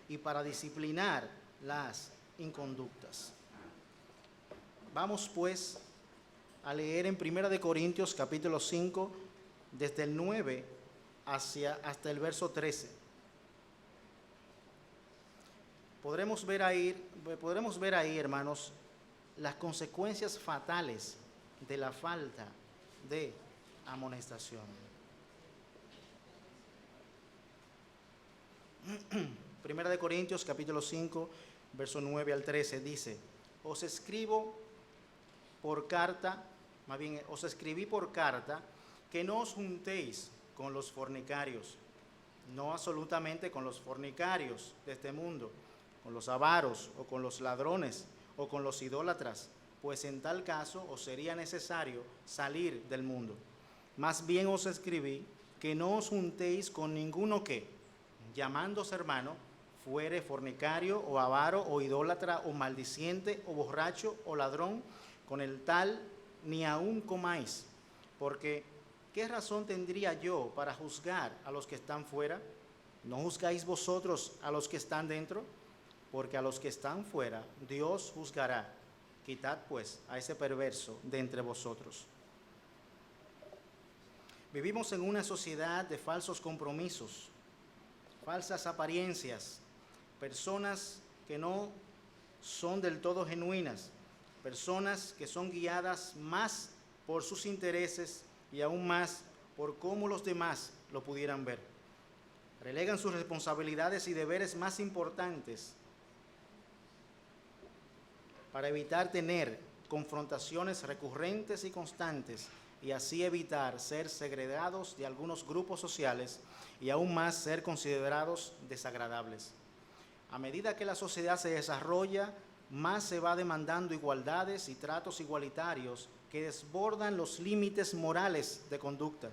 y para disciplinar las inconductas. Vamos pues a leer en 1 Corintios capítulo 5, desde el 9 hasta el verso 13. Podremos ver ahí, hermanos, las consecuencias fatales de la falta de amonestación. 1 Corintios capítulo 5, verso 9 al 13 dice: os escribí por carta que no os juntéis con los fornicarios, no absolutamente con los fornicarios de este mundo, con los avaros o con los ladrones o con los idólatras, pues en tal caso os sería necesario salir del mundo. Más bien os escribí que no os juntéis con ninguno que, llamándose hermano, fuere fornicario o avaro o idólatra o maldiciente o borracho o ladrón, con el tal ni aun comáis, porque ¿qué razón tendría yo para juzgar a los que están fuera? ¿No juzgáis vosotros a los que están dentro? Porque a los que están fuera Dios juzgará. Quitad pues a ese perverso de entre vosotros. Vivimos en una sociedad de falsos compromisos, falsas apariencias, personas que no son del todo genuinas, personas que son guiadas más por sus intereses y aún más por cómo los demás lo pudieran ver. Relegan sus responsabilidades y deberes más importantes para evitar tener confrontaciones recurrentes y constantes y así evitar ser segregados de algunos grupos sociales y aún más ser considerados desagradables. A medida que la sociedad se desarrolla, más se va demandando igualdades y tratos igualitarios que desbordan los límites morales de conducta,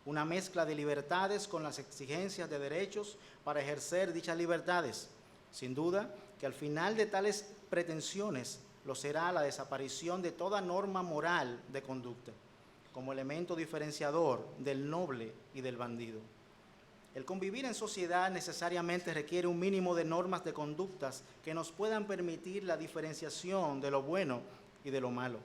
una mezcla de libertades con las exigencias de derechos para ejercer dichas libertades. Sin duda que al final de tales pretensiones lo será la desaparición de toda norma moral de conducta, como elemento diferenciador del noble y del bandido. El convivir en sociedad necesariamente requiere un mínimo de normas de conductas que nos puedan permitir la diferenciación de lo bueno y de lo malo.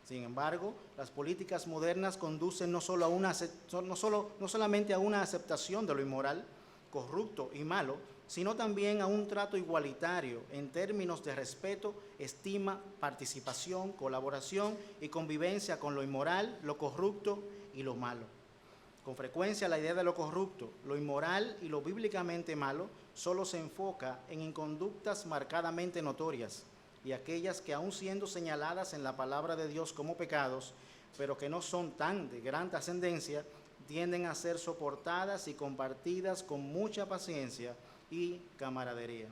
Sin embargo, las políticas modernas conducen no solamente a una aceptación de lo inmoral, corrupto y malo, sino también a un trato igualitario en términos de respeto, estima, participación, colaboración y convivencia con lo inmoral, lo corrupto y lo malo. Con frecuencia la idea de lo corrupto, lo inmoral y lo bíblicamente malo solo se enfoca en inconductas marcadamente notorias y aquellas que aún siendo señaladas en la palabra de Dios como pecados, pero que no son tan de gran trascendencia, tienden a ser soportadas y compartidas con mucha paciencia y camaradería.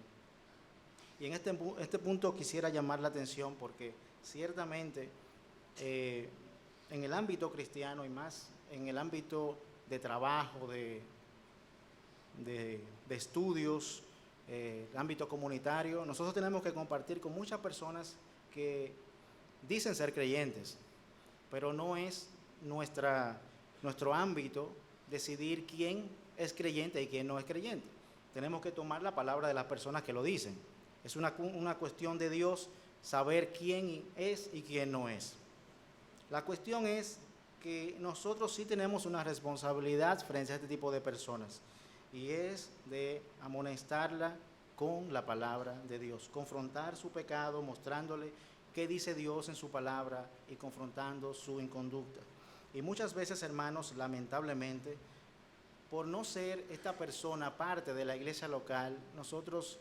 Y en este punto quisiera llamar la atención porque ciertamente en el ámbito cristiano y más en el ámbito de trabajo, de estudios, el ámbito comunitario, nosotros tenemos que compartir con muchas personas que dicen ser creyentes, pero no es nuestro ámbito decidir quién es creyente y quién no es creyente. Tenemos que tomar la palabra de las personas que lo dicen. Es una cuestión de Dios saber quién es y quién no es. La cuestión es que nosotros sí tenemos una responsabilidad frente a este tipo de personas y es de amonestarla con la palabra de Dios, confrontar su pecado, mostrándole qué dice Dios en su palabra y confrontando su inconducta. Y muchas veces, hermanos, lamentablemente, por no ser esta persona parte de la iglesia local, nosotros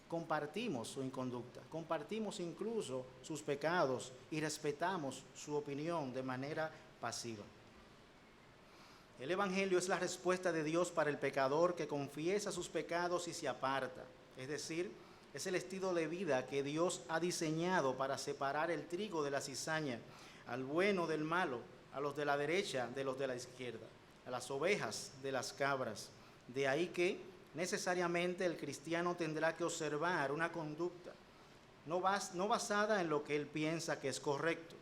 compartimos su inconducta, compartimos incluso sus pecados y respetamos su opinión de manera pasiva. El Evangelio es la respuesta de Dios para el pecador que confiesa sus pecados y se aparta. Es decir, es el estilo de vida que Dios ha diseñado para separar el trigo de la cizaña, al bueno del malo, a los de la derecha de los de la izquierda, a las ovejas de las cabras. De ahí que necesariamente el cristiano tendrá que observar una conducta no basada en lo que él piensa que es correcto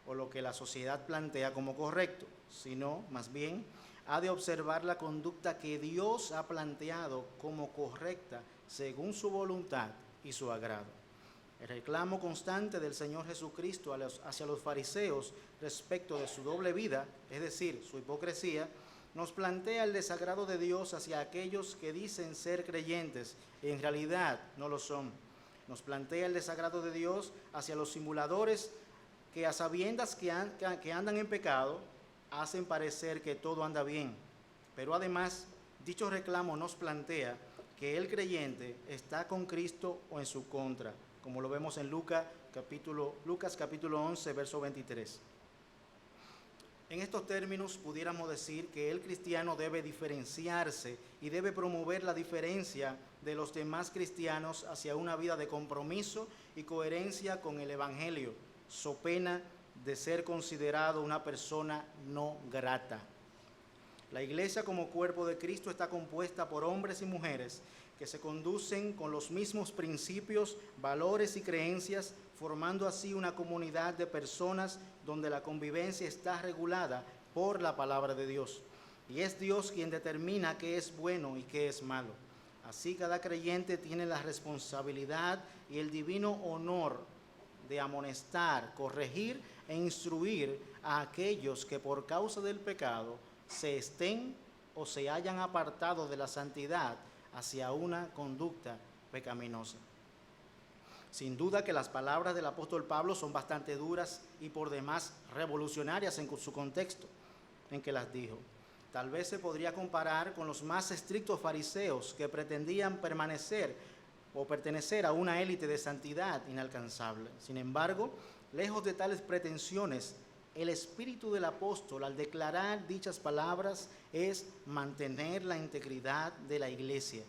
o lo que la sociedad plantea como correcto, sino más bien ha de observar la conducta que Dios ha planteado como correcta según su voluntad y su agrado. El reclamo constante del Señor Jesucristo hacia los fariseos respecto de su doble vida, es decir, su hipocresía, nos plantea el desagrado de Dios hacia aquellos que dicen ser creyentes y en realidad no lo son. Nos plantea el desagrado de Dios hacia los simuladores que a sabiendas que andan en pecado, hacen parecer que todo anda bien. Pero además, dicho reclamo nos plantea que el creyente está con Cristo o en su contra, como lo vemos en Lucas capítulo 11, verso 23. En estos términos pudiéramos decir que el cristiano debe diferenciarse y debe promover la diferencia de los demás cristianos hacia una vida de compromiso y coherencia con el Evangelio, so pena de ser considerado una persona no grata. La iglesia como cuerpo de Cristo está compuesta por hombres y mujeres que se conducen con los mismos principios, valores y creencias, formando así una comunidad de personas donde la convivencia está regulada por la palabra de Dios. Y es Dios quien determina qué es bueno y qué es malo. Así cada creyente tiene la responsabilidad y el divino honor de amonestar, corregir e instruir a aquellos que por causa del pecado se estén o se hayan apartado de la santidad hacia una conducta pecaminosa. Sin duda que las palabras del apóstol Pablo son bastante duras y por demás revolucionarias en su contexto en que las dijo. Tal vez se podría comparar con los más estrictos fariseos que pretendían pertenecer a una élite de santidad inalcanzable. Sin embargo, lejos de tales pretensiones, el espíritu del apóstol al declarar dichas palabras es mantener la integridad de la iglesia.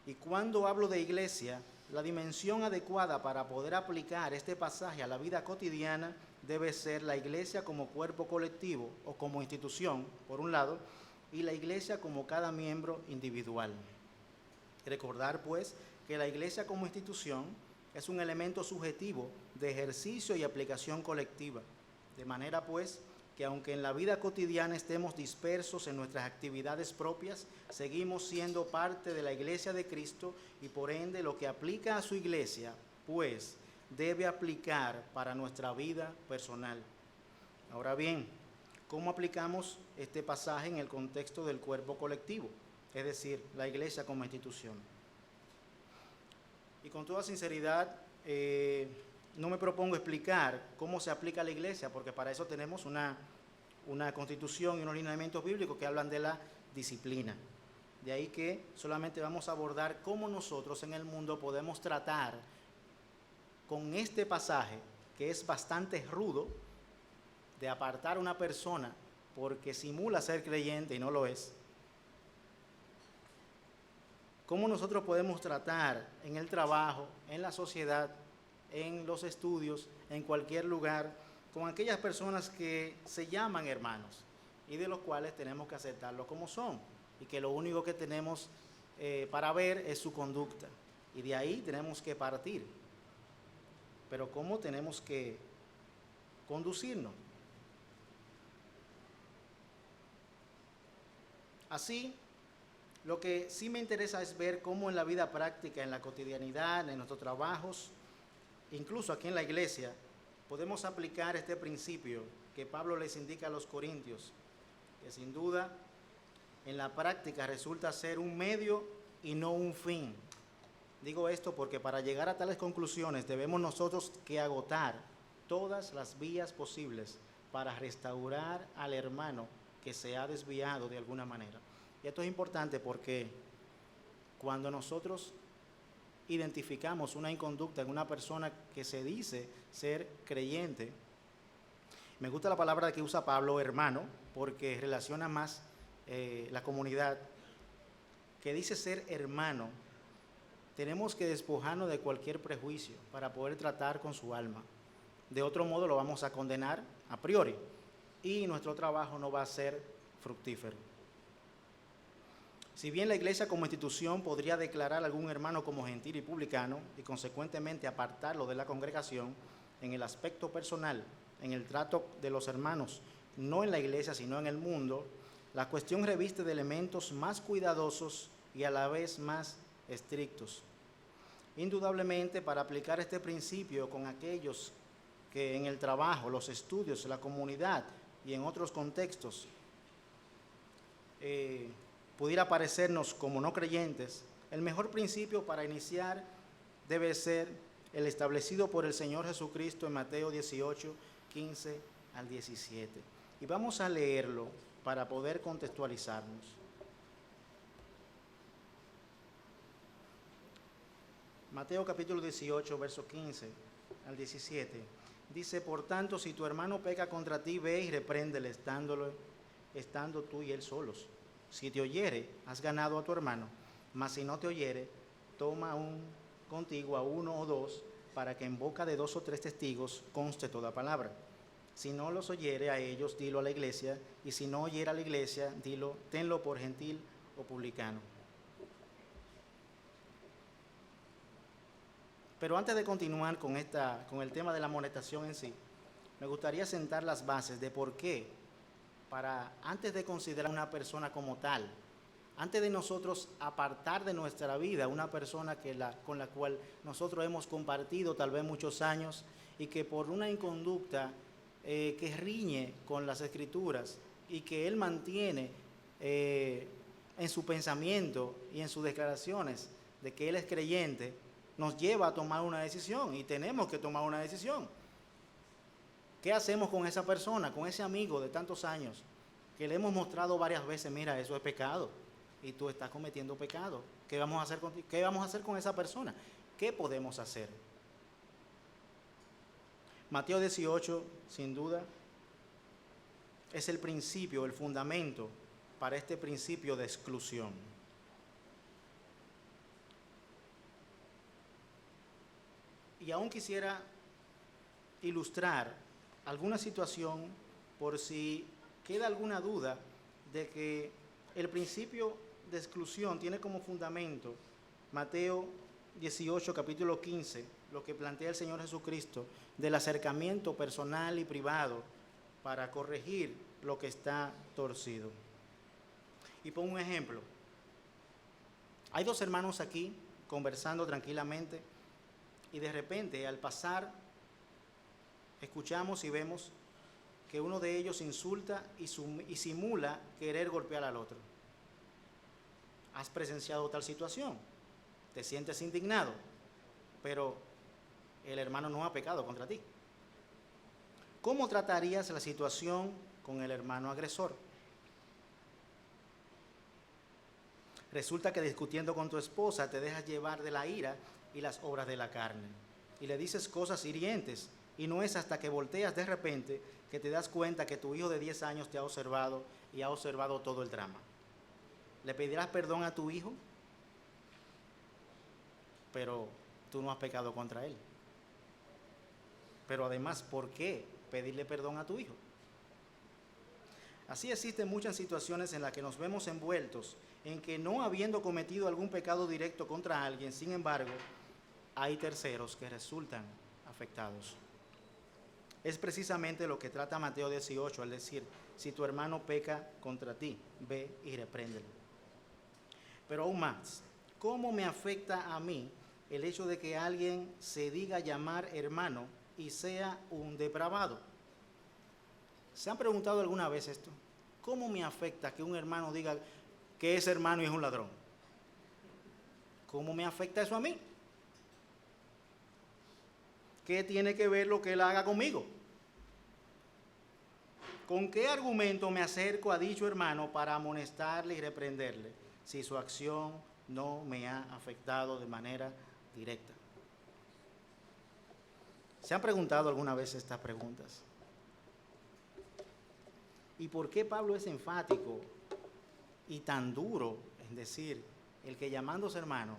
Y cuando hablo de iglesia, la dimensión adecuada para poder aplicar este pasaje a la vida cotidiana debe ser la iglesia como cuerpo colectivo o como institución, por un lado, y la iglesia como cada miembro individual. Recordar, pues, que la iglesia como institución es un elemento subjetivo de ejercicio y aplicación colectiva. De manera, pues, que aunque en la vida cotidiana estemos dispersos en nuestras actividades propias, seguimos siendo parte de la iglesia de Cristo y por ende lo que aplica a su iglesia, pues, debe aplicar para nuestra vida personal. Ahora bien, ¿cómo aplicamos este pasaje en el contexto del cuerpo colectivo? Es decir, la iglesia como institución. Y con toda sinceridad, no me propongo explicar cómo se aplica a la iglesia, porque para eso tenemos una constitución y unos lineamientos bíblicos que hablan de la disciplina. De ahí que solamente vamos a abordar cómo nosotros en el mundo podemos tratar con este pasaje, que es bastante rudo, de apartar a una persona porque simula ser creyente y no lo es. Cómo nosotros podemos tratar en el trabajo, en la sociedad, en los estudios, en cualquier lugar, con aquellas personas que se llaman hermanos y de los cuales tenemos que aceptarlos como son y que lo único que tenemos para ver es su conducta y de ahí tenemos que partir. Pero ¿cómo tenemos que conducirnos? Así, lo que sí me interesa es ver cómo en la vida práctica, en la cotidianidad, en nuestros trabajos, incluso aquí en la iglesia, podemos aplicar este principio que Pablo les indica a los corintios, que sin duda en la práctica resulta ser un medio y no un fin. Digo esto porque para llegar a tales conclusiones debemos nosotros que agotar todas las vías posibles para restaurar al hermano que se ha desviado de alguna manera. Y esto es importante porque cuando nosotros identificamos una inconducta en una persona que se dice ser creyente, me gusta la palabra que usa Pablo, hermano, porque relaciona más la comunidad, que dice ser hermano. Tenemos que despojarnos de cualquier prejuicio para poder tratar con su alma. De otro modo lo vamos a condenar a priori y nuestro trabajo no va a ser fructífero. Si bien la iglesia como institución podría declarar a algún hermano como gentil y publicano y consecuentemente apartarlo de la congregación, en el aspecto personal, en el trato de los hermanos, no en la iglesia sino en el mundo, La cuestión reviste de elementos más cuidadosos y a la vez más estrictos. Indudablemente, para aplicar este principio con aquellos que en el trabajo, los estudios, la comunidad y en otros contextos pudiera parecernos como no creyentes, el mejor principio para iniciar debe ser el establecido por el Señor Jesucristo en Mateo 18, 15 al 17. Y vamos a leerlo para poder contextualizarnos. Mateo capítulo 18, verso 15 al 17. Dice, por tanto, si tu hermano peca contra ti, ve y repréndele estando tú y él solos. Si te oyere, has ganado a tu hermano, mas si no te oyere, toma contigo a uno o dos, para que en boca de 2 o 3 testigos conste toda palabra. Si no los oyere a ellos, dilo a la iglesia, y si no oyere a la iglesia, tenlo por gentil o publicano. Pero antes de continuar con el tema de la amonestación en sí, me gustaría sentar las bases de por qué, antes de considerar a una persona como tal, antes de nosotros apartar de nuestra vida una persona con la cual nosotros hemos compartido tal vez muchos años y que por una inconducta que riñe con las Escrituras y que él mantiene en su pensamiento y en sus declaraciones de que él es creyente, nos lleva a tomar una decisión y tenemos que tomar una decisión. ¿Qué hacemos con esa persona, con ese amigo de tantos años que le hemos mostrado varias veces, mira, eso es pecado y tú estás cometiendo pecado? ¿Qué vamos a hacer ¿Qué vamos a hacer con esa persona? ¿Qué podemos hacer? Mateo 18, sin duda, es el principio, el fundamento para este principio de exclusión. Y aún quisiera ilustrar alguna situación por si queda alguna duda de que el principio de exclusión tiene como fundamento Mateo 18, capítulo 15, lo que plantea el Señor Jesucristo del acercamiento personal y privado para corregir lo que está torcido. Y pongo un ejemplo. Hay 2 hermanos aquí conversando tranquilamente y de repente al pasar escuchamos y vemos que uno de ellos insulta y simula querer golpear al otro. ¿Has presenciado tal situación? Te sientes indignado, pero el hermano no ha pecado contra ti. ¿Cómo tratarías la situación con el hermano agresor? Resulta que discutiendo con tu esposa te dejas llevar de la ira y las obras de la carne, y le dices cosas hirientes, y no es hasta que volteas de repente que te das cuenta que tu hijo de 10 años te ha observado y ha observado todo el drama. ¿Le pedirás perdón a tu hijo? Pero tú no has pecado contra él. Pero además, ¿por qué pedirle perdón a tu hijo? Así existen muchas situaciones en las que nos vemos envueltos en que no habiendo cometido algún pecado directo contra alguien, sin embargo, hay terceros que resultan afectados. Es precisamente lo que trata Mateo 18 al decir, si tu hermano peca contra ti, ve y repréndelo. Pero aún más, ¿cómo me afecta a mí el hecho de que alguien se diga llamar hermano y sea un depravado? ¿Se han preguntado alguna vez esto? ¿Cómo me afecta que un hermano diga que es hermano y es un ladrón? ¿Cómo me afecta eso a mí? ¿Qué tiene que ver lo que él haga conmigo? ¿Con qué argumento me acerco a dicho hermano para amonestarle y reprenderle si su acción no me ha afectado de manera directa? ¿Se han preguntado alguna vez estas preguntas? ¿Y por qué Pablo es enfático y tan duro en decir, el que llamándose hermano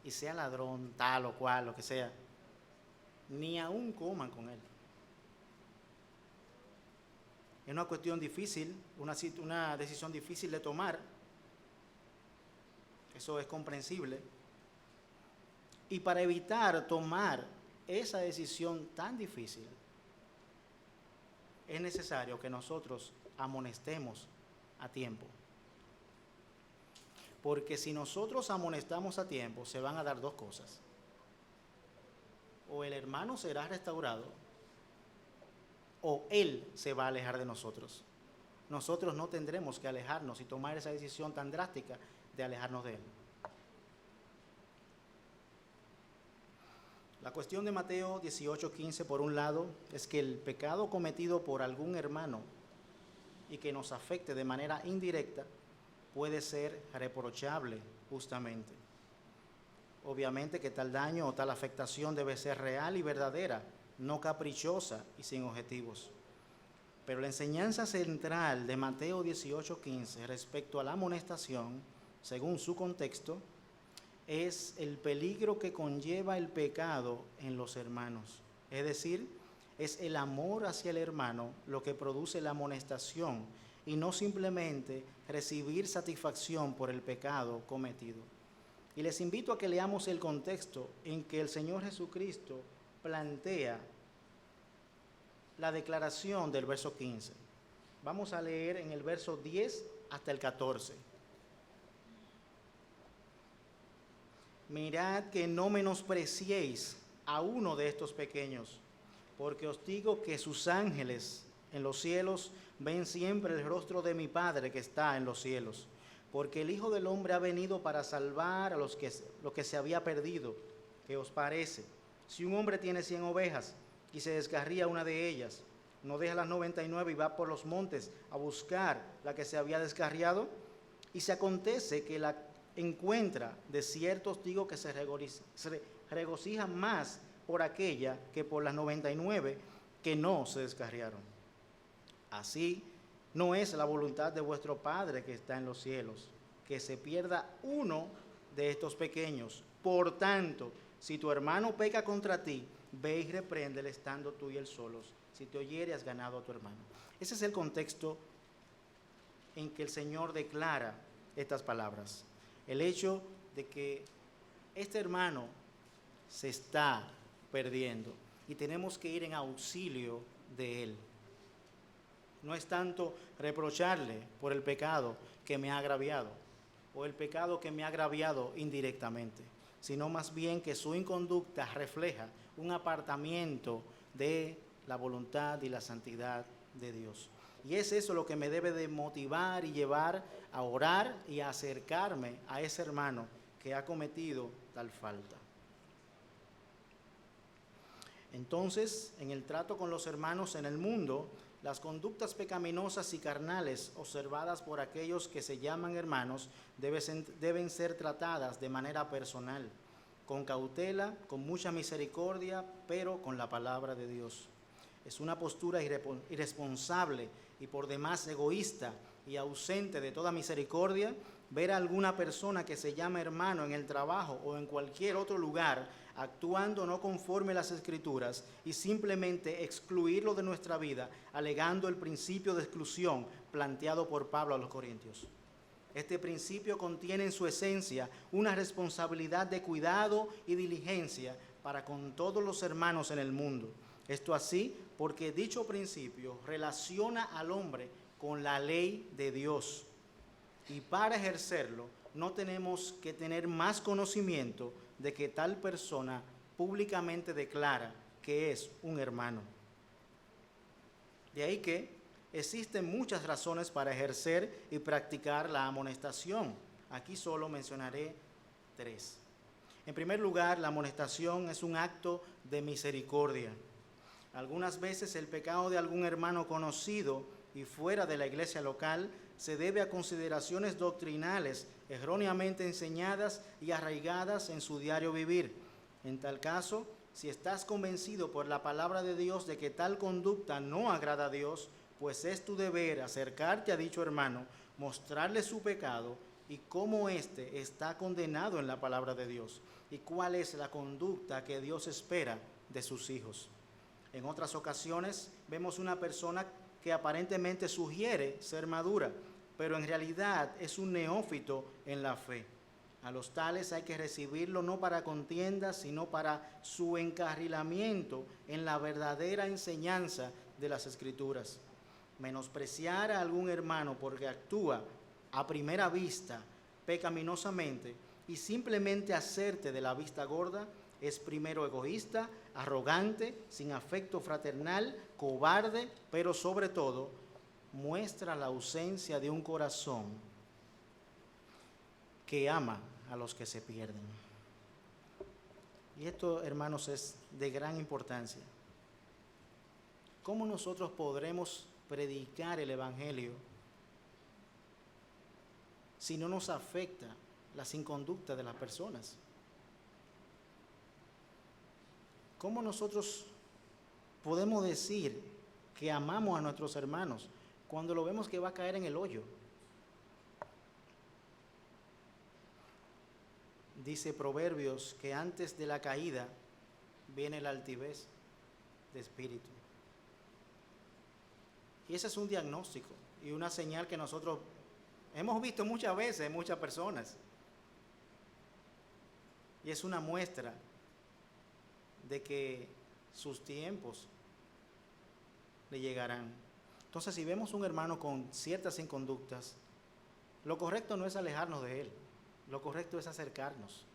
y sea ladrón, tal o cual, lo que sea, ni aún coman con él? Es una cuestión difícil, una decisión difícil de tomar. Eso es comprensible. Y para evitar tomar esa decisión tan difícil, es necesario que nosotros amonestemos a tiempo. Porque si nosotros amonestamos a tiempo, se van a dar dos cosas. O el hermano será restaurado, o él se va a alejar de nosotros. Nosotros no tendremos que alejarnos y tomar esa decisión tan drástica de alejarnos de él. La cuestión de Mateo 18:15, por un lado, es que el pecado cometido por algún hermano y que nos afecte de manera indirecta puede ser reprochable justamente. Obviamente que tal daño o tal afectación debe ser real y verdadera, no caprichosa y sin objetivos. Pero la enseñanza central de Mateo 18:15 respecto a la amonestación, según su contexto, es el peligro que conlleva el pecado en los hermanos. Es decir, es el amor hacia el hermano lo que produce la amonestación y no simplemente recibir satisfacción por el pecado cometido. Y les invito a que leamos el contexto en que el Señor Jesucristo plantea la declaración del verso 15. Vamos a leer en el verso 10 hasta el 14. Mirad que no menospreciéis a uno de estos pequeños, porque os digo que sus ángeles en los cielos ven siempre el rostro de mi Padre que está en los cielos. Porque el Hijo del Hombre ha venido para salvar a lo que se había perdido. ¿Qué os parece? Si un hombre tiene 100 ovejas y se descarría una de ellas, ¿no deja las 99 y va por los montes a buscar la que se había descarriado? Y si acontece que la encuentra, de cierto os digo que se regocija más por aquella que por las 99 que no se descarriaron. Así no es la voluntad de vuestro Padre que está en los cielos, que se pierda uno de estos pequeños. Por tanto, si tu hermano peca contra ti, ve y repréndele estando tú y él solos. Si te oyere, has ganado a tu hermano. Ese es el contexto en que el Señor declara estas palabras. El hecho de que este hermano se está perdiendo y tenemos que ir en auxilio de él. No es tanto reprocharle por el pecado que me ha agraviado o el pecado que me ha agraviado indirectamente, sino más bien que su inconducta refleja un apartamiento de la voluntad y la santidad de Dios. Y es eso lo que me debe de motivar y llevar a orar y a acercarme a ese hermano que ha cometido tal falta. Entonces, en el trato con los hermanos en el mundo, las conductas pecaminosas y carnales observadas por aquellos que se llaman hermanos deben ser tratadas de manera personal, con cautela, con mucha misericordia, pero con la palabra de Dios. Es una postura irresponsable y por demás egoísta y ausente de toda misericordia ver a alguna persona que se llama hermano en el trabajo o en cualquier otro lugar actuando no conforme a las Escrituras y simplemente excluirlo de nuestra vida, alegando el principio de exclusión planteado por Pablo a los Corintios. Este principio contiene en su esencia una responsabilidad de cuidado y diligencia para con todos los hermanos en el mundo. Esto así porque dicho principio relaciona al hombre con la ley de Dios. Y para ejercerlo no tenemos que tener más conocimiento de que tal persona públicamente declara que es un hermano. De ahí que existen muchas razones para ejercer y practicar la amonestación. Aquí solo mencionaré 3. En primer lugar, la amonestación es un acto de misericordia. Algunas veces el pecado de algún hermano conocido y fuera de la iglesia local se debe a consideraciones doctrinales erróneamente enseñadas y arraigadas en su diario vivir. En tal caso, si estás convencido por la palabra de Dios de que tal conducta no agrada a Dios, pues es tu deber acercarte a dicho hermano, mostrarle su pecado y cómo éste está condenado en la palabra de Dios y cuál es la conducta que Dios espera de sus hijos. En otras ocasiones vemos una persona que aparentemente sugiere ser madura, pero en realidad es un neófito en la fe. A los tales hay que recibirlo no para contiendas, sino para su encarrilamiento en la verdadera enseñanza de las Escrituras. Menospreciar a algún hermano porque actúa a primera vista pecaminosamente y simplemente hacerte de la vista gorda, es primero egoísta, arrogante, sin afecto fraternal, cobarde, pero sobre todo muestra la ausencia de un corazón que ama a los que se pierden. Y esto, hermanos, es de gran importancia. ¿Cómo nosotros podremos predicar el Evangelio si no nos afecta las inconductas de las personas? ¿Cómo nosotros podemos decir que amamos a nuestros hermanos cuando lo vemos que va a caer en el hoyo? Dice Proverbios que antes de la caída viene la altivez de espíritu. Y ese es un diagnóstico y una señal que nosotros hemos visto muchas veces en muchas personas. Y es una muestra de que sus tiempos le llegarán. Entonces, si vemos un hermano con ciertas inconductas, lo correcto no es alejarnos de él, lo correcto es acercarnos.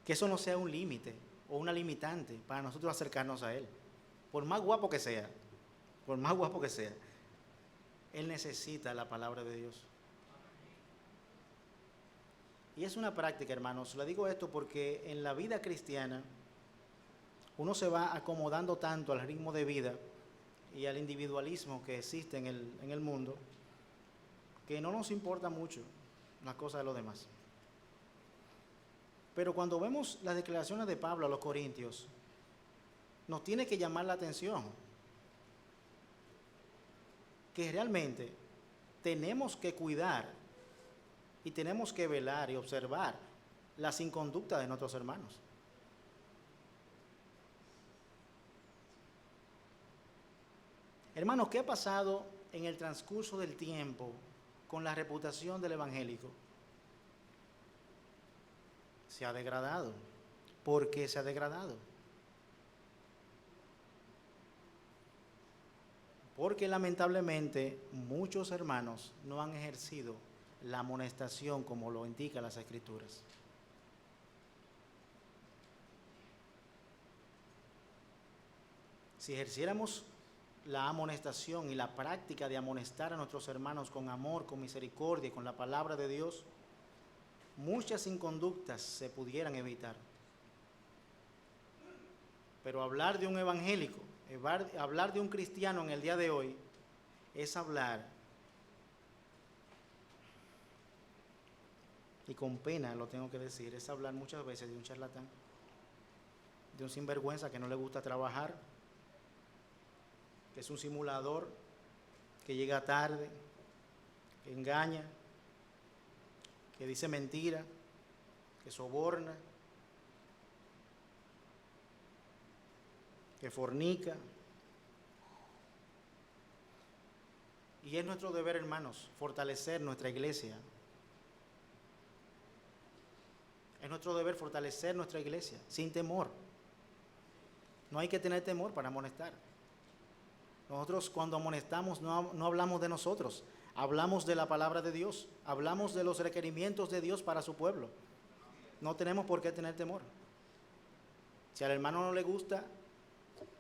Que eso no sea un límite o una limitante para nosotros acercarnos a él. Por más guapo que sea, él necesita la palabra de Dios. Y es una práctica, hermanos. Le digo esto porque en la vida cristiana uno se va acomodando tanto al ritmo de vida y al individualismo que existe en el mundo, que no nos importa mucho las cosas de los demás. Pero cuando vemos las declaraciones de Pablo a los Corintios, nos tiene que llamar la atención que realmente tenemos que cuidar y tenemos que velar y observar las inconductas de nuestros hermanos. Hermanos, ¿qué ha pasado en el transcurso del tiempo con la reputación del evangélico? Se ha degradado. ¿Por qué se ha degradado? Porque lamentablemente muchos hermanos no han ejercido la amonestación como lo indican las Escrituras. Si ejerciéramos la amonestación y la práctica de amonestar a nuestros hermanos con amor, con misericordia y con la palabra de Dios, muchas inconductas se pudieran evitar. Pero hablar de un evangélico, hablar de un cristiano en el día de hoy, es hablar, y con pena lo tengo que decir, es hablar muchas veces de un charlatán, de un sinvergüenza que no le gusta trabajar, que es un simulador, que llega tarde, que engaña, que dice mentira, que soborna, que fornica. Y es nuestro deber, hermanos, fortalecer nuestra iglesia. Es nuestro deber fortalecer nuestra iglesia sin temor. No hay que tener temor para amonestar. Nosotros cuando amonestamos no hablamos de nosotros, hablamos de la palabra de Dios, hablamos de los requerimientos de Dios para su pueblo. No tenemos por qué tener temor. Si al hermano no le gusta,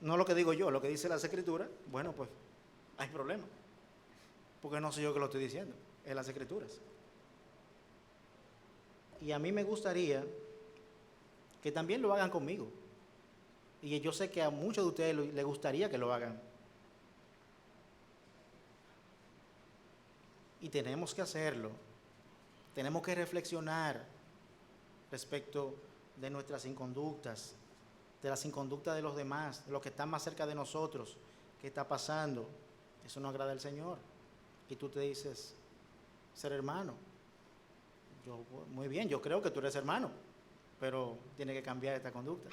no lo que digo yo, lo que dice las Escrituras, bueno, pues hay problema. Porque no soy yo que lo estoy diciendo, es las Escrituras. Y a mí me gustaría que también lo hagan conmigo. Y yo sé que a muchos de ustedes les gustaría que lo hagan. Y tenemos que hacerlo. Tenemos que reflexionar respecto de nuestras inconductas, de las inconductas de los demás, de los que están más cerca de nosotros. ¿Qué está pasando? Eso no agrada al Señor. Y tú te dices, ser hermano. Muy bien, yo creo que tú eres hermano, pero tiene que cambiar esta conducta,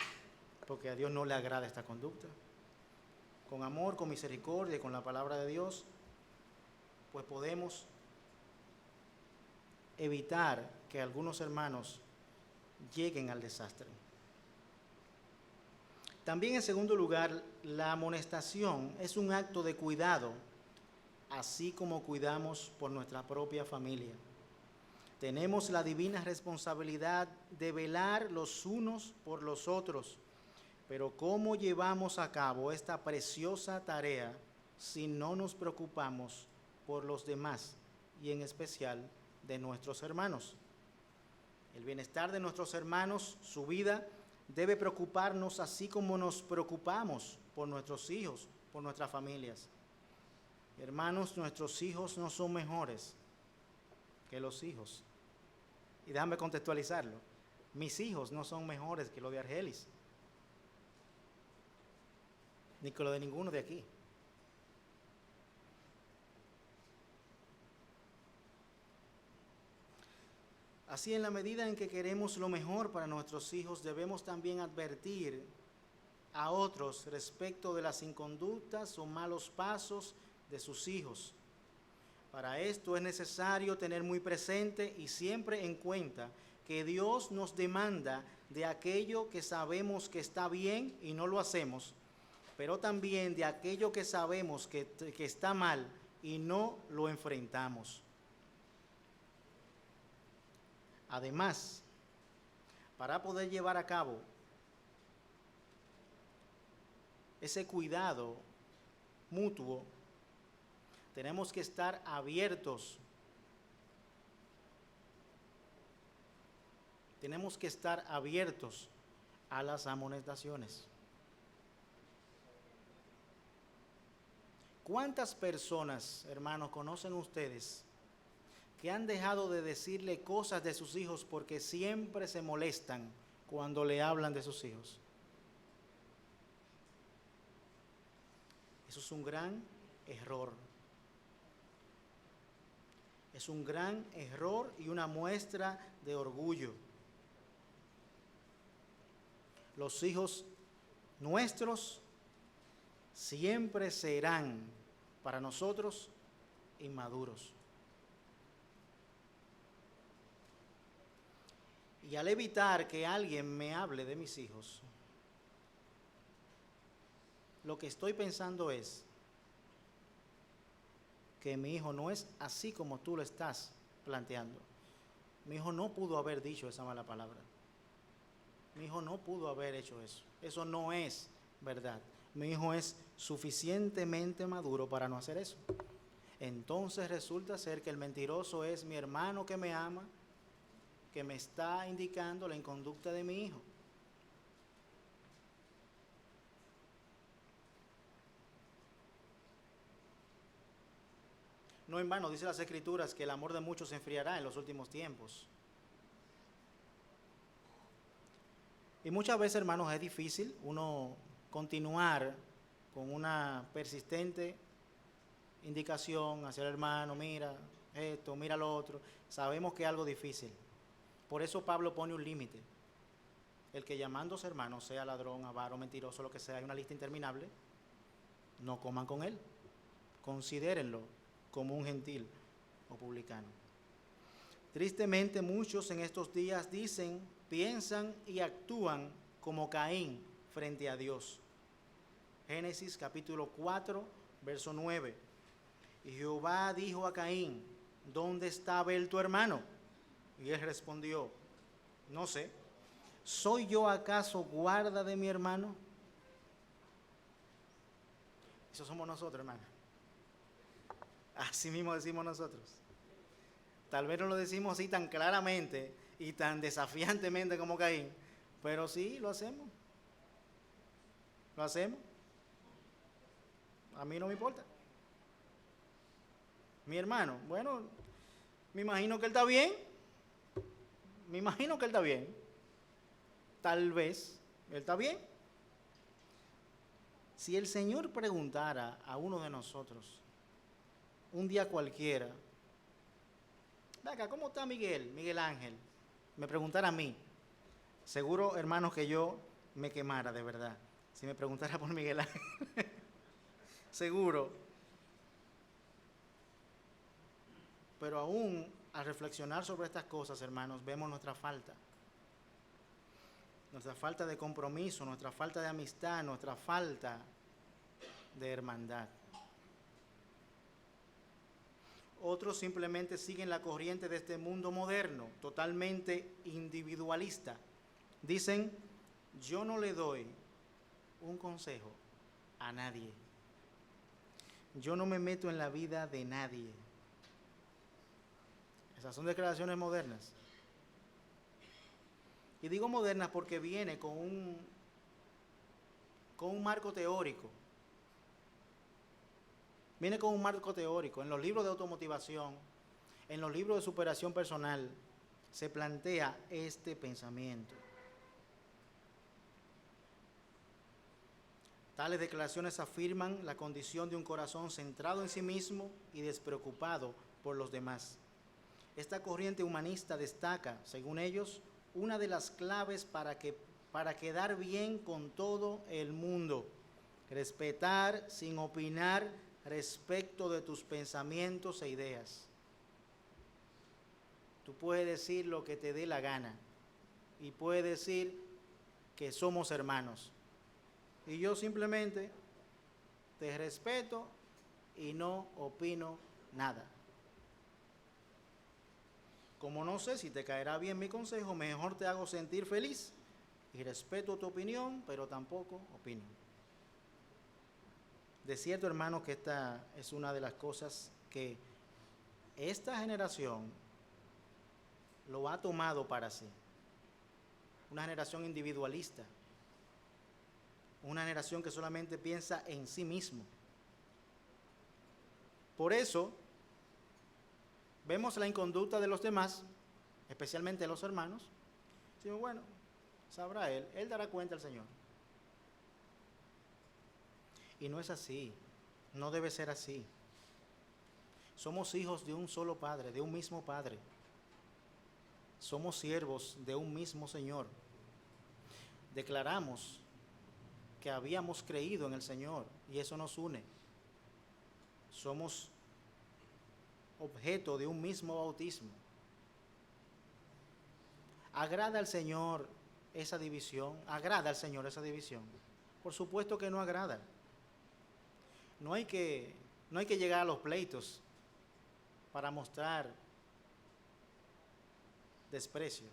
porque a Dios no le agrada esta conducta. Con amor, con misericordia y con la palabra de Dios, pues podemos evitar que algunos hermanos lleguen al desastre. También, en segundo lugar, la amonestación es un acto de cuidado así como cuidamos por nuestra propia familia. Tenemos la divina responsabilidad de velar los unos por los otros, pero ¿cómo llevamos a cabo esta preciosa tarea si no nos preocupamos por los demás y en especial de nuestros hermanos? El bienestar de nuestros hermanos, su vida, debe preocuparnos así como nos preocupamos por nuestros hijos, por nuestras familias. Hermanos, nuestros hijos no son mejores que los hijos. Y déjame contextualizarlo. Mis hijos no son mejores que los de Argelis, ni que los de ninguno de aquí. Así, en la medida en que queremos lo mejor para nuestros hijos, debemos también advertir a otros respecto de las inconductas o malos pasos de sus hijos. Para esto es necesario tener muy presente y siempre en cuenta que Dios nos demanda de aquello que sabemos que está bien y no lo hacemos, pero también de aquello que sabemos que está mal y no lo enfrentamos. Además, para poder llevar a cabo ese cuidado mutuo, tenemos que estar abiertos. Tenemos que estar abiertos a las amonestaciones. ¿Cuántas personas, hermanos, conocen ustedes que han dejado de decirle cosas de sus hijos porque siempre se molestan cuando le hablan de sus hijos? Eso es un gran error. Es un gran error y una muestra de orgullo. Los hijos nuestros siempre serán para nosotros inmaduros. Y al evitar que alguien me hable de mis hijos, lo que estoy pensando es que mi hijo no es así como tú lo estás planteando. Mi hijo no pudo haber dicho esa mala palabra. Mi hijo no pudo haber hecho eso. Eso no es verdad. Mi hijo es suficientemente maduro para no hacer eso. Entonces resulta ser que el mentiroso es mi hermano que me ama, que me está indicando la inconducta de mi hijo. No en vano dice las Escrituras que el amor de muchos se enfriará en los últimos tiempos. Y muchas veces, hermanos, es difícil uno continuar con una persistente indicación hacia el hermano: mira esto, mira lo otro. Sabemos que es algo difícil. Por eso Pablo pone un límite. El que llamándose hermano sea ladrón, avaro, mentiroso, lo que sea, hay una lista interminable, no coman con él. Considérenlo como un gentil o publicano. Tristemente, muchos en estos días dicen, piensan y actúan como Caín frente a Dios. Génesis capítulo 4, verso 9. Y Jehová dijo a Caín: ¿dónde está Abel tu hermano? Y él respondió: no sé. ¿Soy yo acaso guarda de mi hermano? Eso somos nosotros, hermano. Así mismo decimos nosotros. Tal vez no lo decimos así tan claramente y tan desafiantemente como Caín, pero sí lo hacemos. Lo hacemos. A mí no me importa. Mi hermano, bueno, me imagino que él está bien. Me imagino que él está bien. Tal vez él está bien. Si el Señor preguntara a uno de nosotros, un día cualquiera: venga, ¿cómo está Miguel Ángel? Me preguntara a mí, seguro, hermanos, que yo me quemara de verdad. Si me preguntara por Miguel Ángel, seguro. Pero aún al reflexionar sobre estas cosas, hermanos, vemos nuestra falta de compromiso, nuestra falta de amistad, nuestra falta de hermandad. Otros simplemente siguen la corriente de este mundo moderno, totalmente individualista. Dicen, yo no le doy un consejo a nadie. Yo no me meto en la vida de nadie. Esas son declaraciones modernas. Y digo modernas porque viene con un marco teórico. Viene con un marco teórico. En los libros de automotivación, en los libros de superación personal, se plantea este pensamiento. Tales declaraciones afirman la condición de un corazón centrado en sí mismo y despreocupado por los demás. Esta corriente humanista destaca, según ellos, una de las claves para quedar bien con todo el mundo: respetar sin opinar respecto de tus pensamientos e ideas. Tú puedes decir lo que te dé la gana y puedes decir que somos hermanos. Y yo simplemente te respeto y no opino nada. Como no sé si te caerá bien mi consejo, mejor te hago sentir feliz y respeto tu opinión, pero tampoco opino. De cierto, hermano, que esta es una de las cosas que esta generación lo ha tomado para sí. Una generación individualista. Una generación que solamente piensa en sí mismo. Por eso, vemos la inconducta de los demás, especialmente los hermanos. Decimos, bueno, sabrá él dará cuenta al Señor. Y no es así, no debe ser así. Somos hijos de un solo Padre, de un mismo Padre. Somos siervos de un mismo Señor. Declaramos que habíamos creído en el Señor y eso nos une. Somos objeto de un mismo bautismo. ¿Agrada al Señor esa división? ¿Agrada al Señor esa división? Por supuesto que no agrada. No hay que llegar a los pleitos para mostrar desprecio.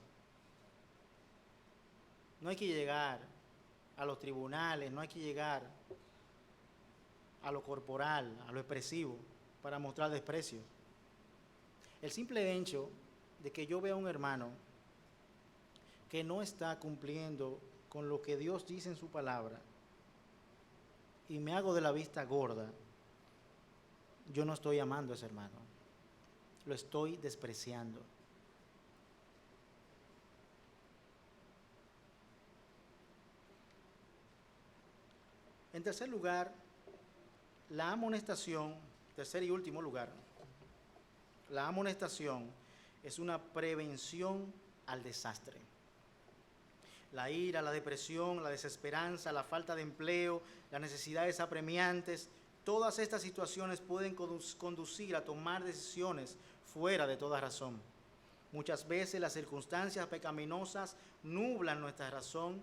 No hay que llegar a los tribunales, no hay que llegar a lo corporal, a lo expresivo, para mostrar desprecio. El simple hecho de que yo vea a un hermano que no está cumpliendo con lo que Dios dice en su palabra y me hago de la vista gorda, yo no estoy amando a ese hermano, lo estoy despreciando. En tercer lugar, la amonestación, tercer y último lugar, la amonestación es una prevención al desastre. La ira, la depresión, la desesperanza, la falta de empleo, las necesidades apremiantes, todas estas situaciones pueden conducir a tomar decisiones fuera de toda razón. Muchas veces las circunstancias pecaminosas nublan nuestra razón,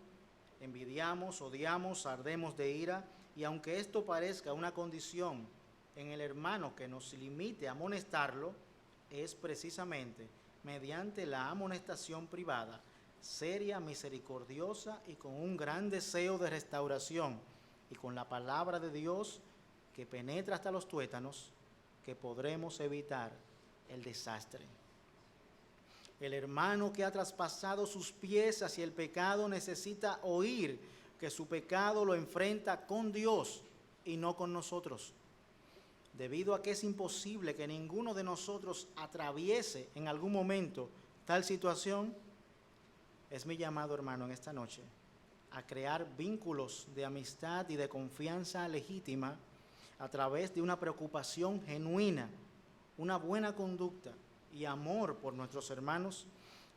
envidiamos, odiamos, ardemos de ira, y aunque esto parezca una condición en el hermano que nos limite a amonestarlo, es precisamente mediante la amonestación privada, seria, misericordiosa y con un gran deseo de restauración, y con la palabra de Dios que penetra hasta los tuétanos, que podremos evitar el desastre. El hermano que ha traspasado sus pies hacia el pecado necesita oír que su pecado lo enfrenta con Dios y no con nosotros. Debido a que es imposible que ninguno de nosotros atraviese en algún momento tal situación, es mi llamado, hermano, en esta noche, a crear vínculos de amistad y de confianza legítima a través de una preocupación genuina, una buena conducta y amor por nuestros hermanos,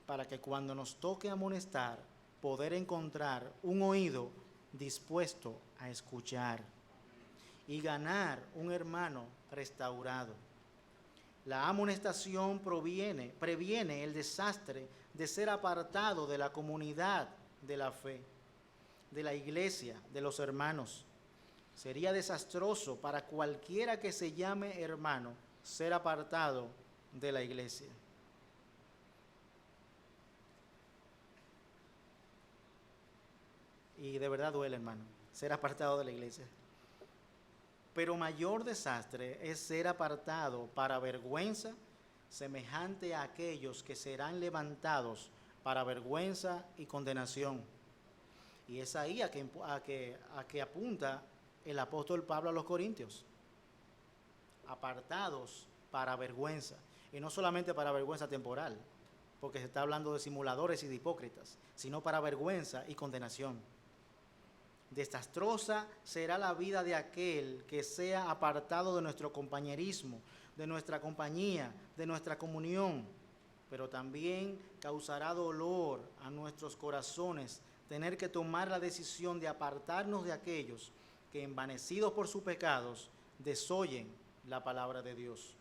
para que cuando nos toque amonestar, poder encontrar un oído dispuesto a escuchar y ganar un hermano restaurado. La amonestación previene el desastre de ser apartado de la comunidad de la fe, de la iglesia, de los hermanos. Sería desastroso para cualquiera que se llame hermano ser apartado de la iglesia. Y de verdad duele, hermano, ser apartado de la iglesia. Pero mayor desastre es ser apartado para vergüenza, semejante a aquellos que serán levantados para vergüenza y condenación. Y es ahí a que apunta el apóstol Pablo a los Corintios. Apartados para vergüenza. Y no solamente para vergüenza temporal, porque se está hablando de simuladores y de hipócritas, sino para vergüenza y condenación. Desastrosa será la vida de aquel que sea apartado de nuestro compañerismo, de nuestra compañía, de nuestra comunión, pero también causará dolor a nuestros corazones tener que tomar la decisión de apartarnos de aquellos que, envanecidos por sus pecados, desoyen la palabra de Dios.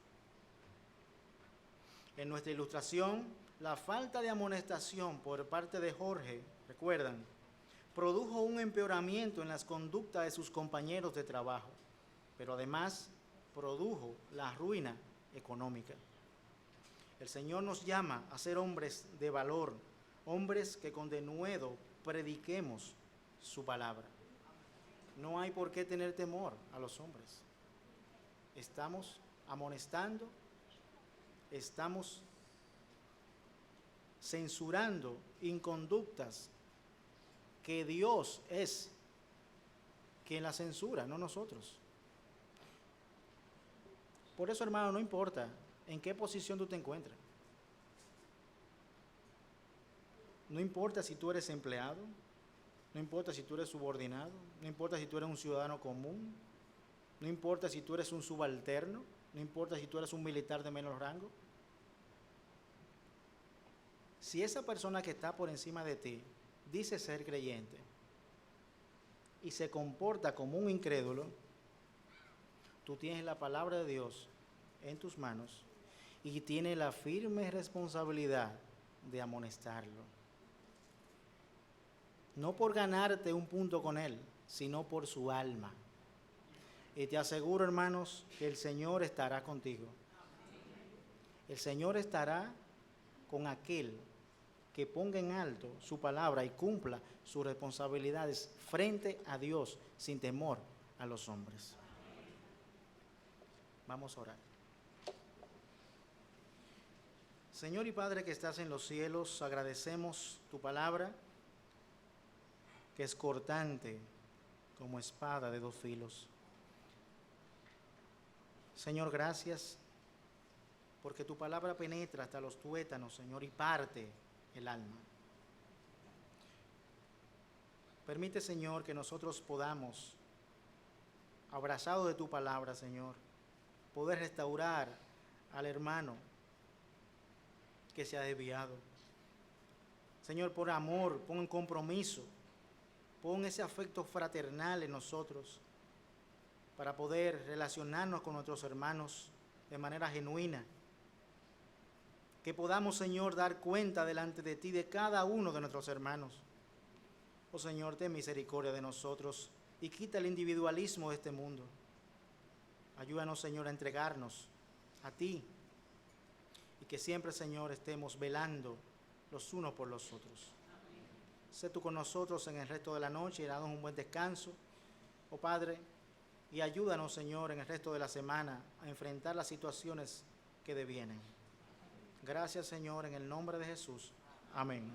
En nuestra ilustración, la falta de amonestación por parte de Jorge, recuerdan, produjo un empeoramiento en las conductas de sus compañeros de trabajo, pero además produjo la ruina económica. El Señor nos llama a ser hombres de valor, hombres que con denuedo prediquemos su palabra. No hay por qué tener temor a los hombres. Estamos amonestando, estamos censurando inconductas que Dios es quien la censura, no nosotros. Por eso, hermano, no importa en qué posición tú te encuentras. No importa si tú eres empleado, no importa si tú eres subordinado, no importa si tú eres un ciudadano común, no importa si tú eres un subalterno, no importa si tú eres un militar de menor rango. Si esa persona que está por encima de ti dice ser creyente y se comporta como un incrédulo, tú tienes la palabra de Dios en tus manos y tienes la firme responsabilidad de amonestarlo. No por ganarte un punto con él, sino por su alma. Y te aseguro, hermanos, que el Señor estará contigo. El Señor estará con aquel que ponga en alto su palabra y cumpla sus responsabilidades frente a Dios sin temor a los hombres. Vamos a orar. Señor y Padre que estás en los cielos, agradecemos tu palabra, que es cortante como espada de dos filos. Señor, gracias porque tu palabra penetra hasta los tuétanos, Señor, y parte el alma. Permite, Señor, que nosotros podamos, abrazados de tu palabra, Señor, poder restaurar al hermano que se ha desviado. Señor, por amor, pon en compromiso, pon ese afecto fraternal en nosotros para poder relacionarnos con nuestros hermanos de manera genuina. Que podamos, Señor, dar cuenta delante de ti de cada uno de nuestros hermanos. Oh Señor, ten misericordia de nosotros y quita el individualismo de este mundo. Ayúdanos, Señor, a entregarnos a ti y que siempre, Señor, estemos velando los unos por los otros. Sé tú con nosotros en el resto de la noche y danos un buen descanso, oh Padre, y ayúdanos, Señor, en el resto de la semana a enfrentar las situaciones que devienen. Gracias, Señor, en el nombre de Jesús. Amén.